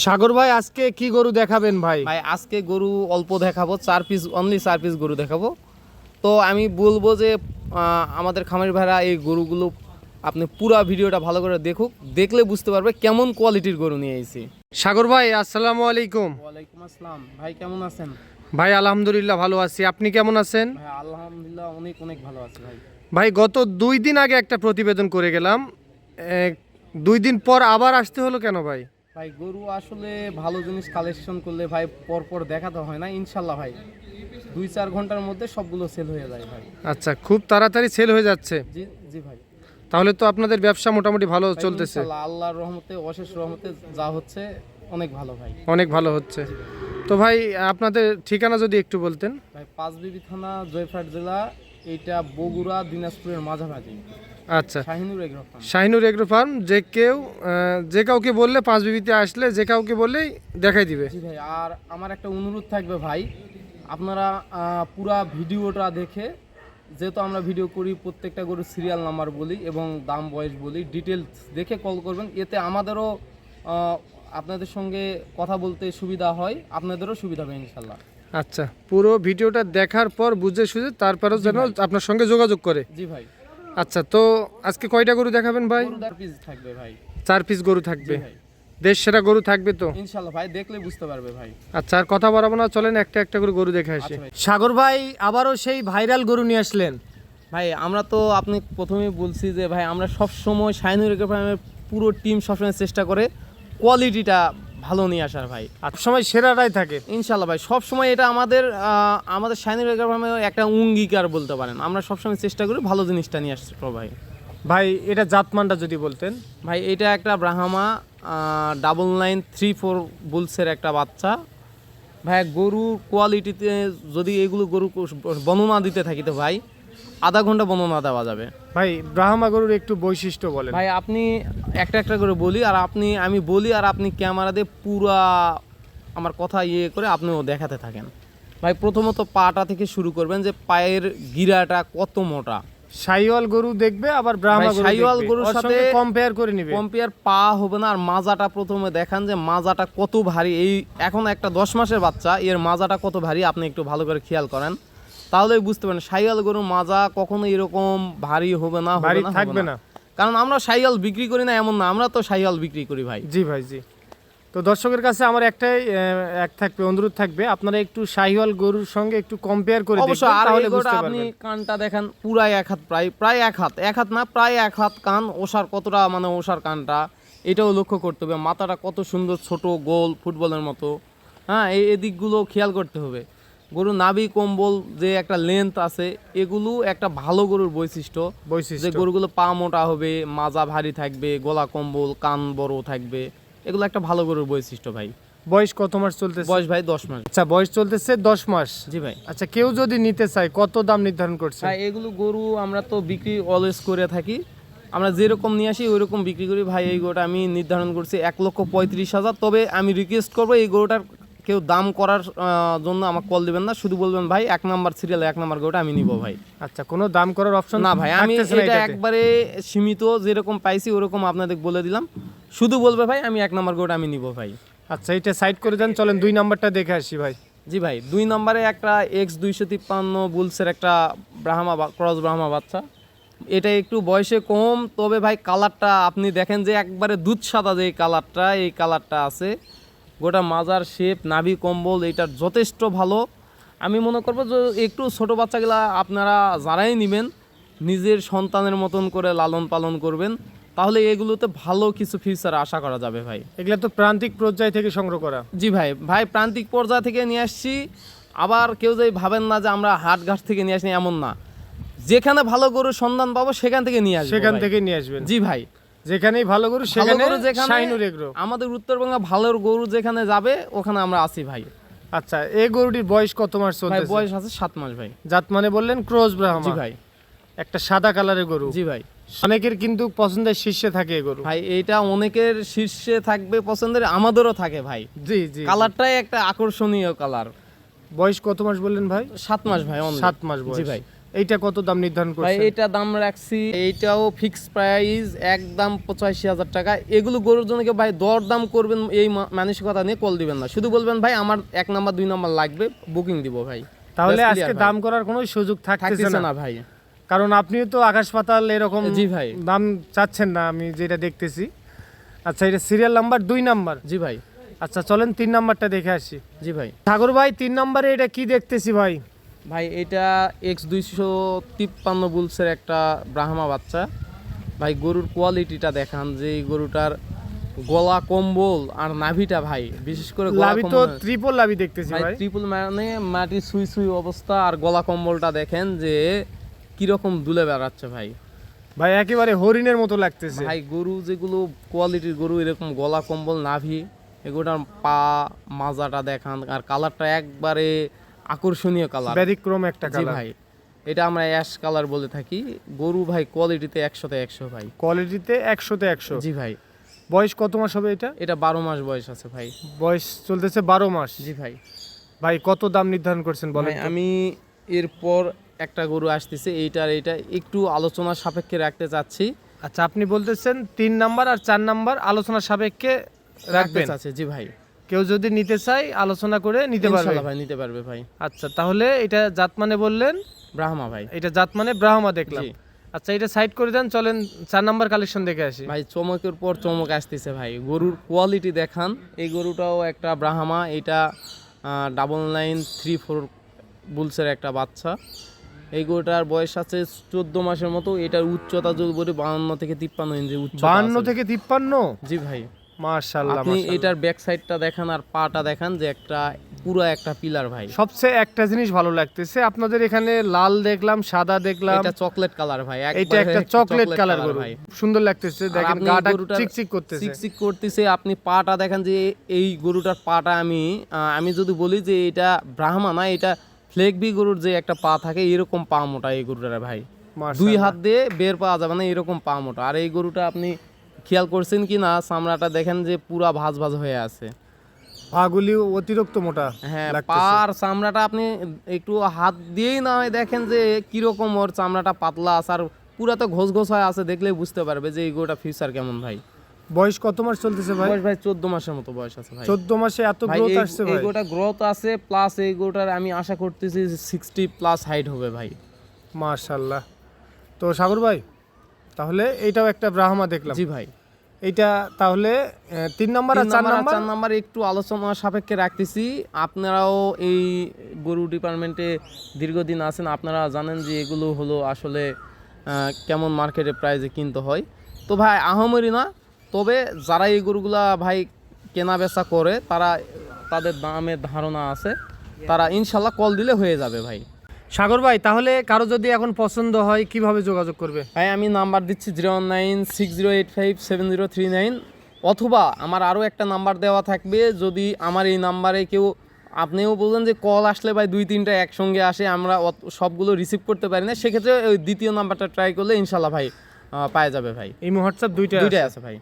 সাগর ভাই আজকে কি গরু দেখাবেন ভাই? ভাই আজকে গরু অল্প দেখাবো, 4 পিস, অনলি 4 পিস গরু দেখাবো। তো আমি বলবো যে আমাদের খামারি ভাইরা এই গরুগুলো আপনি পুরো ভিডিওটা ভালো করে দেখুক, দেখলে বুঝতে পারবে কেমন কোয়ালিটির গরু নিয়ে এসেছি। সাগর ভাই আসসালামু আলাইকুম। ওয়ালাইকুম আসসালাম ভাই, কেমন আছেন? ভাই আলহামদুলিল্লাহ ভালো আছি, আপনি কেমন আছেন? ভাই আলহামদুলিল্লাহ অনেক অনেক ভালো আছি ভাই। ভাই গত 2 দিন আগে একটা প্রতিবেদন করে গেলাম, 2 দিন পর আবার আসতে হলো কেন ভাই? ভাই গরু আসলে ভালো জিনিস কালেকশন করলে ভাই পরপর দেখাতে হয় না, ইনশাল্লাহ ভাই 2-4 ঘন্টার মধ্যে সবগুলো সেল হয়ে যায় ভাই। আচ্ছা, খুব তাড়াতাড়ি সেল হয়ে যাচ্ছে। জি জি ভাই। তাহলে তো আপনাদের ব্যবসা মোটামুটি ভালো ভাই, চলতেছে। ইনশাল্লাহ আল্লাহর রহমতে, অশেষ রহমতে যা হচ্ছে অনেক ভালো ভাই। অনেক ভালো হচ্ছে। তো ভাই আপনাদের ঠিকানা যদি একটু বলতেন। ভাই পাঁচবিবি থানা, জয়ফাট জেলা, এইটা বগুড়া দিনাজপুরের মাঝামাঝি। আচ্ছা, Shahinur agro farm. Shahinur agro farm. যে কাউকে বললে 5 বিবিতে আসলে যে কাউকে বললেই দেখাই দিবে। জি ভাই, আর আমার একটা অনুরোধ থাকবে ভাই, আপনারা পুরা ভিডিওটা দেখে, যেহেতু আমরা ভিডিও করি প্রত্যেকটা গরুর সিরিয়াল নাম্বার বলি এবং দাম বয়স বলি, ডিটেলস দেখে কল করবেন। এতে আমাদেরও আপনাদের সঙ্গে কথা বলতে সুবিধা হয়, আপনাদেরও সুবিধা হবে ইনশাল্লাহ। আচ্ছা, পুরো ভিডিওটা দেখার পর বুঝে সুঝে তারপরেও যেন আপনার সঙ্গে যোগাযোগ করে। জি ভাই। আচ্ছা, তো আজকে কয়টা গরু দেখাবেন ভাই? 4 পিস থাকবে ভাই। 4 পিস গরু থাকবে। জি ভাই। দেশ সেরা গরু থাকবে তো? ইনশাল্লাহ ভাই, দেখলে বুঝতে পারবে ভাই। আচ্ছা, আর কথা বাড়াবো না, চলেন একটা একটা করে গরু দেখে আসি। আচ্ছা ভাই। সাগর ভাই আবারও সেই ভাইরাল গরু নিয়ে আসলেন। ভাই আমরা তো আপনি প্রথমেই বলছি যে ভাই আমরা সব সময় শাহিনুর এগ্রো ফার্মের পুরো টিম সবসময় চেষ্টা করে কোয়ালিটিটা ভালো নিয়ে আসার ভাই। আর সময় সেরাটাই থাকে ইনশাল্লাহ ভাই, সব সময় এটা আমাদের শাহিনুর এগ্রো ফার্মের একটা অঙ্গীকার বলতে পারেন। আমরা সবসময় চেষ্টা করি ভালো জিনিসটা নিয়ে আসতে ভাই। ভাই এটা জাতমানটা যদি বলতেন। ভাই এটা একটা ব্রাহ্মা 9934 বুলসের একটা বাচ্চা। ভাই গরুর কোয়ালিটিতে যদি এগুলো গরু বর্ণনা দিতে থাকি তো ভাই আধা ঘন্টা বর্ণনা দেওয়া যাবে। ভাই ব্রাহ্মা গরুর একটু বৈশিষ্ট্য বলেন ভাই আপনি একটা একটা করে বলি, আর আমি বলি আর আপনি ক্যামেরা দিয়ে পুরা আমার কথা করে আপনিও দেখাতে থাকেন। ভাই প্রথমত পাটা থেকে শুরু করবেন, যে পায়ের গিরাটা কত মোটা। শাইওয়াল গরু দেখবে, আবার ব্রাহ্মা গরু শাইওয়াল দেখবে, গরুর ওর সাথে সঙ্গে কম্পেয়ার করে নিবে। কম্পেয়ার পা হবে না। আর মাজাটা প্রথমে দেখান যে মাজাটা কত ভারী। এই এখন একটা 10 মাসের বাচ্চা, এর মাজাটা কত ভারী আপনি একটু ভালো করে খেয়াল করেন, তাহলেই বুঝতে পারেন। শাইওয়াল গরুর মাজা কখনো এরকম ভারী হবে না, ভারী থাকবে না। কারণ আমরা শাইওয়াল বিক্রি করি না এমন না, আমরা তো শাইওয়াল বিক্রি করি ভাই। জি ভাই জি। তো দর্শকের কাছে আমার একটাই অনুরোধ থাকবে, আপনারা একটু শাহিওয়াল গরুর সঙ্গে একটু কম্পেয়ার করে অবশ্যই। দেখবেন, আর তাহলে এই বুঝতে গরুটা আপনি পারবেন। কানটা দেখেন, পুরাই এক হাত, প্রায় এক হাত না, প্রায় 1 হাত কান। ওষার কতটা, মানে ওষার কানটা এটাও লক্ষ্য করতে হবে। মাথাটা কত সুন্দর, ছোট গোল ফুটবলের মতো। হ্যাঁ, এই দিকগুলো খেয়াল করতে হবে। গরুর নাভি কম্বল যে একটা লেন্থ আছে, এগুলো একটা ভালো গরুর বৈশিষ্ট্য। যে গরুগুলো পা মোটা হবে, মাজা ভারী থাকবে, গলা কম্বল, কান বড় থাকবে, এগুলো একটা ভালো গরুর বৈশিষ্ট্য ভাই। বয়স কত মাস চলতেছে? বয়স ভাই 10 মাস। আচ্ছা, বয়স চলতেছে 10 মাস। জি ভাই। আচ্ছা, কেউ যদি নিতে চায় কত দাম নির্ধারণ করছে? ভাই এগুলো গরু আমরা তো বিক্রি অলওয়েজ করে থাকি, আমরা যেরকম নিয়ে আসি ওইরকম বিক্রি করি ভাই। এই গরুটা আমি নির্ধারণ করছি 1,35,000। তবে আমি রিকোয়েস্ট করবো, এই গরুটার কেউ দাম করার জন্য আমাকে কল দিবেন না, শুধু বলবেন ভাই 1 নাম্বার সিরিয়াল 1 নাম্বার গরুটা আমি নিব ভাই। আচ্ছা, কোনো দাম করার অপশন না ভাই, আমি এটা একবারে সীমিত, যেরকম পাইছি ওরকম আপনাদের বলে দিলাম। শুধু বলবে ভাই আমি 1 নাম্বার গরুটা আমি নিব ভাই। আচ্ছা, এটা সাইড করে দেন, চলেন 2 নাম্বারটা দেখে আসি ভাই। জি ভাই, 2 নম্বরে একটা X253 বুলসের একটা ক্রস ব্রাহ্মা বাচ্চা। এটা একটু বয়সে কম, তবে ভাই কালারটা আপনি দেখেন যে একবারে দুধ সাদা যে এই কালারটা আছে। গোটা মাজার শেপ, নাভি কম্বল এটার যথেষ্ট ভালো। আমি মনে করবো যে একটু ছোট বাচ্চাগুলা আপনারা যারাই নেবেন নিজের সন্তানের মতন করে লালন পালন করবেন, তাহলে এগুলোতে ভালো কিছু ফিউচার আশা করা যাবে ভাই। এগুলা তো প্রান্তিক পর্যায় থেকে সংগ্রহ করা। জি ভাই, প্রান্তিক পর্যায় থেকে নিয়ে আসছি। আবার কেউ যদি ভাবেন না যে আমরা হাটঘাট থেকে নিয়ে আসি, এমন না। যেখানে ভালো গরুর সন্ধান পাবো সেখান থেকে নিয়ে আসবো, সেখান থেকে নিয়ে আসবেন। জি ভাই, যেখানেই ভালো গরু সেখানে শাহিনুর এগ্রো। আমাদের উত্তরবঙ্গে ভালো গরু যেখানে যাবে ওখানে আমরা আছি ভাই। আচ্ছা, এই গরুটির বয়স কত মাস ভাই চলতেছে? বয়স আছে 7 মাস ভাই। জাত মানে বললেন ক্রস ব্রাহ্মা। জি ভাই। একটা সাদা কালারের গরু। জি ভাই। অনেকের কিন্তু পছন্দের শীর্ষে থাকে এই গরু ভাই। এইটা অনেকের শীর্ষে থাকবে পছন্দের, আমাদেরও থাকে ভাই। জি জি। কালারটাই একটা আকর্ষণীয় কালার। বয়স কত মাস বললেন ভাই? 7 মাস ভাই। 7 মাস বয়স। জি ভাই। এইটা কত দাম নির্ধারণ ভাই করছেন? এটা দাম রাখছি, এইটাও ফিক্স প্রাইস একদম 85,000 টাকা। এগুলো গরুর জন্য কেউ ভাই দর দাম করবেন এই মানসিকতা নিয়ে কল দিবেন না, শুধু বলবেন ভাই আমার 1 নাম্বার 2 নাম্বার লাগবে, বুকিং দিব ভাই। তাহলে Just আজকে clear ভাই। দাম করার কোনো সুযোগ থাকতেছে থাকতেছে না, না ভাই। কারণ আপনিও তো আকাশ পাতাল এরকম জি ভাই। দাম চাচ্ছেন না, আমি যেটা দেখতেছি। আচ্ছা, এটা সিরিয়াল নাম্বার 2 নাম্বার। জি ভাই। আচ্ছা চলেন 3 নাম্বারটা দেখে আসি। জি ভাই। সাগর ভাই 3 নাম্বারে এটা কি দেখতেছি ভাই? ভাই এটা X253 বুলসের একটা ব্রাহ্মা বাচ্চা। ভাই গরুর কোয়ালিটিটা দেখান, যে এই গরুটার গলা কম্বল আর নাভিটা ভাই, বিশেষ করে গলা লাভি তো কম্বল ট্রিপল লাভি দেখতেছি ভাই, ভাই। ট্রিপল মানে মাটি সুই সুই অবস্থা, আর গলা কম্বলটা দেখেন যে কিরকম দুলে বেড়াচ্ছে ভাই। ভাই একেবারে হরিণের মতো লাগতেছে। ভাই গরু যেগুলো কোয়ালিটির গরু এরকম গলা কম্বল নাভি, এগুলোর পা মাজাটা দেখান, আর কালারটা একবারে আকর্ষণীয় কালার, ব্যতিক্রম একটা জি কালার। ভাই। এটা আমরা অ্যাশ কালার বলে থাকি। গরু ভাই কোয়ালিটিতে 100তে 100 ভাই। কোয়ালিটিতে 100তে 100। জি ভাই। বয়স কত মাস হবে এটা? এটা 12 মাস বয়স আছে ভাই। বয়স চলতেছে 12 মাস। জি ভাই। ভাই কত দাম নির্ধারণ করছেন বলেন ভাই তো? আমি এরপর একটা গরু আসতেছে, এইটা একটু আলোচনা সাপেক্ষে রাখতে চাচ্ছি। আচ্ছা, আপনি বলতেছেন 3 নাম্বার আর 4 নাম্বার আলোচনা সাপেক্ষে রাখবেন। চাচ্ছে জি ভাই। কেউ যদি নিতে চায় আলোচনা করে নিতে পারবে। ইনশাআল্লাহ ভাই নিতে পারবে ভাই। আচ্ছা, তাহলে এটা জাত মানে বললেন ব্রাহ্মা ভাই। এটা জাত মানে ব্রাহ্মা দেখলাম। জি। আচ্ছা, এটা সাইড করে দেন, চলেন 4 নাম্বার কালেকশন দেখে আসি। ভাই চমকের পর চমক আসতেছে ভাই, গরুর কোয়ালিটি দেখান। এই গরুটাও একটা ব্রাহ্মা, এটা 9934 বুলসের একটা বাচ্চা। এই গরুটার বয়স আছে 14 মাসের মতো। এটার উচ্চতা যদি বলি 52 থেকে 53 ইঞ্চি উচ্চতা 52 আছে। থেকে 53। জি ভাই। মাশাআল্লাহ, আপনি মাশাআল্লাহ। এটার ব্যাক সাইডটা দেখান আর পাটা দেখান, যে একটা পুরো একটা পিলার ভাই। সবচেয়ে একটা জিনিস ভালো লাগতেছে, আপনাদের এখানে লাল দেখলাম, সাদা দেখলাম, এটা চকলেট কালার ভাই, এটা একটা চকলেট কালার গরু, ভাই। সুন্দর লাগতেছে। আর দেখেন আপনি গাটা গরুটার চিকচিক করতেছে। চিকচিক করতেছে। আপনি পাটা দেখেন, যে এই গরুটার পাটা আমি যদি বলি যে এটা ব্রাহ্মা না, এটা ফ্লেগবি গরুর যে একটা পা থাকে এরকম পা মোটা এই গরুটার ভাই। মাশাআল্লাহ। 2 হাত দিয়ে বের পাওয়া যাবে না এরকম পা মোটা। আর এই গরুটা আপনি খেয়াল করছেন কি না, চামড়াটা দেখেন যে পুরা ভাঁজ ভাঁজ হয়ে আছে। পাগুলি অতিরিক্ত মোটা হ্যাঁ, লাগতেছে। পার চামড়াটা আপনি একটু হাত দিয়েই না হয় দেখেন যে কিরকম ওর চামড়াটা পাতলা আছে, আর পুরা তো ঘোষ ঘোষ হয়ে আছে, দেখলেই বুঝতে পারবে যে এই গরুটা ফিউচার কেমন ভাই। বয়স কত মাস চলতেছে ভাই? বয়স ভাই 14 মাসের মতো বয়স আছে ভাই। 14 মাসে এত ভাই গ্রোথ এই আসছে এই ভাই? গরুটা গ্রোথ আছে, প্লাস এই গরুটার আমি আশা করতেছি 60 প্লাস হাইট হবে ভাই। মাশাআল্লাহ। তো সাগর ভাই, তাহলে এইটাও একটা ব্রাহ্মা দেখলাম। জি ভাই। এইটা তাহলে 3 নাম্বার আর 4 নাম্বার। 4 নাম্বার একটু আলোচনা সাপেক্ষে রাখতেছি। আপনারাও এই গরু ডিপার্টমেন্টে দীর্ঘদিন আছেন, আপনারা জানেন যে এগুলো হলো আসলে কেমন মার্কেটে প্রাইজে কিনতে হয়। তো ভাই আহামরি না, তবে যারা এই গরুগুলা ভাই কেনা বেচা করে তারা তাদের দামের ধারণা আছে, তারা ইনশাল্লাহ কল দিলে হয়ে যাবে ভাই। সাগর ভাই, তাহলে কারো যদি এখন পছন্দ হয় কিভাবে যোগাযোগ করবে? ভাই আমি নাম্বার দিচ্ছি 01960857039, অথবা আমার আরও একটা নাম্বার দেওয়া থাকবে। যদি আমার এই নাম্বারে কেউ, আপনিও বললেন যে কল আসলে ভাই 2-3টা একসঙ্গে আসে, আমরা সবগুলো রিসিভ করতে পারি না, সেক্ষেত্রে ওই দ্বিতীয় নাম্বারটা ট্রাই করলে ইনশাল্লাহ ভাই পাওয়া যাবে ভাই। এই হোয়াটসঅ্যাপ দুইটাই দুইটাই আছে ভাই।